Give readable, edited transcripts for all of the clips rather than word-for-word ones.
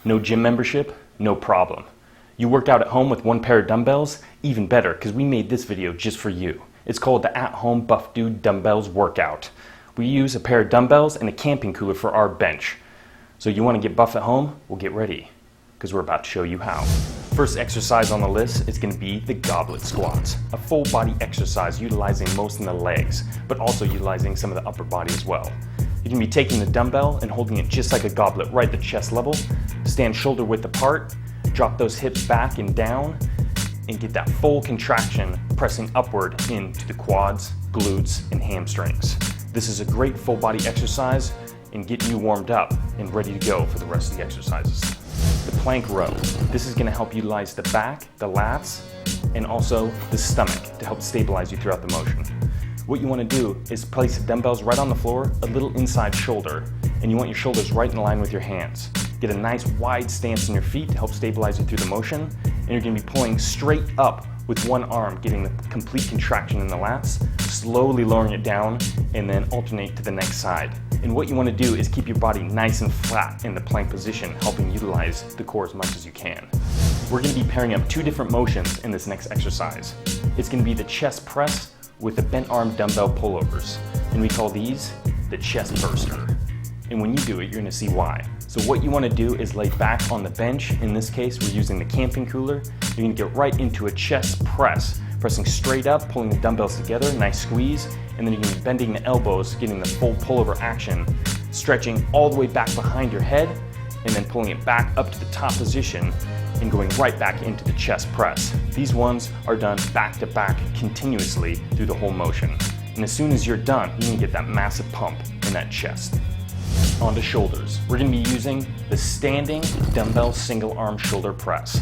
No gym membership? No problem. You worked out at home with one pair of dumbbells? Even better, because we made this video just for you. It's called the At-Home Buff Dude Dumbbells Workout. We use a pair of dumbbells and a camping cooler for our bench. So you want to get buff at home? Well, get ready, because we're about to show you how. First exercise on the list is going to be the goblet squats, a full body exercise utilizing most in the legs, but also utilizing some of the upper body as well. You can be taking the dumbbell and holding it just like a goblet right at the chest level, stand shoulder width apart, drop those hips back and down, and get that full contraction pressing upward into the quads, glutes, and hamstrings. This is a great full body exercise and getting you warmed up and ready to go for the rest of the exercises. The plank row. This is going to help utilize the back, the lats, and also the stomach to help stabilize you throughout the motion. What you want to do is place the dumbbells right on the floor, a little inside shoulder, and you want your shoulders right in line with your hands. Get a nice wide stance in your feet to help stabilize you through the motion, and you're going to be pulling straight up with one arm, getting the complete contraction in the lats, slowly lowering it down, and then alternate to the next side. And what you want to do is keep your body nice and flat in the plank position, helping utilize the core as much as you can. We're going to be pairing up two different motions in this next exercise. It's going to be the chest press with the bent arm dumbbell pullovers, and we call these the chest burster. And when you do it, you're going to see why. So what you want to do is lay back on the bench. In this case, we're using the camping cooler. You're going to get right into a chest press, pressing straight up, pulling the dumbbells together, nice squeeze, and then you're going to be bending the elbows, getting the full pullover action, stretching all the way back behind your head, and then pulling it back up to the top position and going right back into the chest press. These ones are done back to back continuously through the whole motion. And as soon as you're done, you're going to get that massive pump in that chest. On to shoulders. We're going to be using the standing dumbbell single arm shoulder press.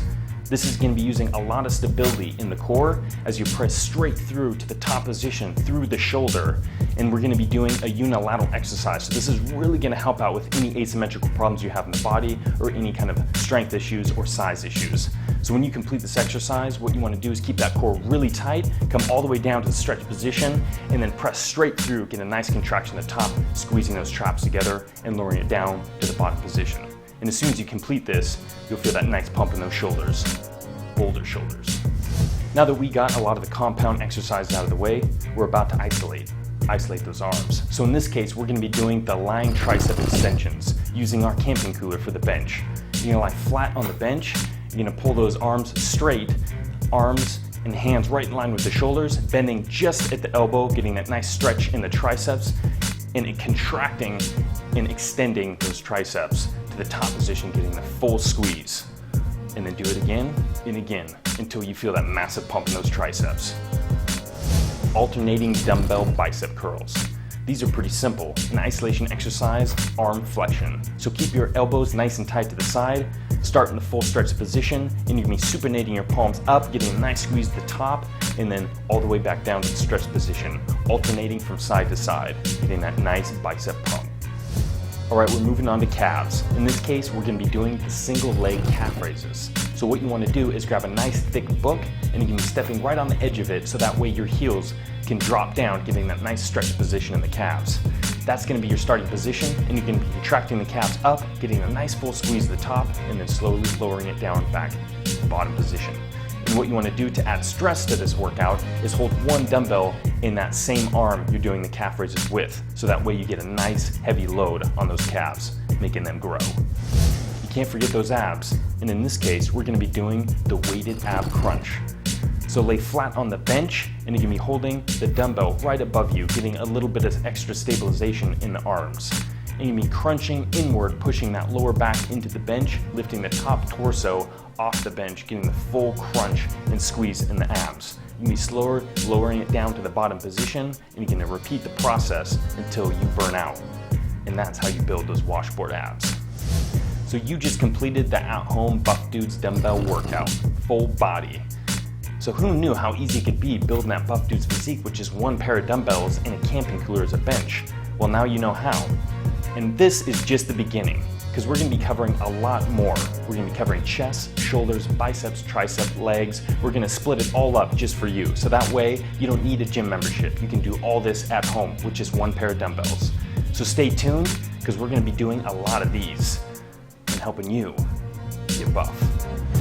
This is going to be using a lot of stability in the core as you press straight through to the top position through the shoulder, and we're going to be doing a unilateral exercise. So this is really going to help out with any asymmetrical problems you have in the body or any kind of strength issues or size issues. So when you complete this exercise, what you want to do is keep that core really tight, come all the way down to the stretch position, and then press straight through, get a nice contraction at the top, squeezing those traps together and lowering it down to the bottom position. And as soon as you complete this, you'll feel that nice pump in those shoulders, boulder shoulders. Now that we got a lot of the compound exercises out of the way, we're about to isolate those arms. So in this case, we're going to be doing the lying tricep extensions using our camping cooler for the bench. You're going to lie flat on the bench, you're going to pull those arms straight, arms and hands right in line with the shoulders, bending just at the elbow, getting that nice stretch in the triceps, and contracting and extending those triceps to the top position, getting the full squeeze. And then do it again and again until you feel that massive pump in those triceps. Alternating dumbbell bicep curls. These are pretty simple. An isolation exercise, arm flexion. So keep your elbows nice and tight to the side, start in the full stretch position, and you're going to be supinating your palms up, getting a nice squeeze at the top, and then all the way back down to the stretch position, alternating from side to side, getting that nice bicep pump. All right, we're moving on to calves. In this case, we're going to be doing the single leg calf raises. So what you want to do is grab a nice thick book, and you can be stepping right on the edge of it so that way your heels can drop down, giving that nice stretch position in the calves. That's going to be your starting position, and you can be contracting the calves up, getting a nice full squeeze at the top, and then slowly lowering it down back to the bottom position. And what you want to do to add stress to this workout is hold one dumbbell in that same arm you're doing the calf raises with, so that way you get a nice heavy load on those calves, making them grow. You can't forget those abs, and in this case, we're going to be doing the weighted ab crunch. So lay flat on the bench, and you're going to be holding the dumbbell right above you, getting a little bit of extra stabilization in the arms. And you're going to be crunching inward, pushing that lower back into the bench, lifting the top torso off the bench, getting the full crunch and squeeze in the abs. You can be slower, lowering it down to the bottom position, and you're going to repeat the process until you burn out. And that's how you build those washboard abs. So you just completed the At-Home Buff Dudes Dumbbell Workout, full body. So who knew how easy it could be building that buff dude's physique with just one pair of dumbbells and a camping cooler as a bench? Well, now you know how. And this is just the beginning, because we're going to be covering a lot more. We're going to be covering chest, shoulders, biceps, tricep, legs. We're going to split it all up just for you. So that way you don't need a gym membership. You can do all this at home with just one pair of dumbbells. So stay tuned, because we're going to be doing a lot of these and helping you you buff.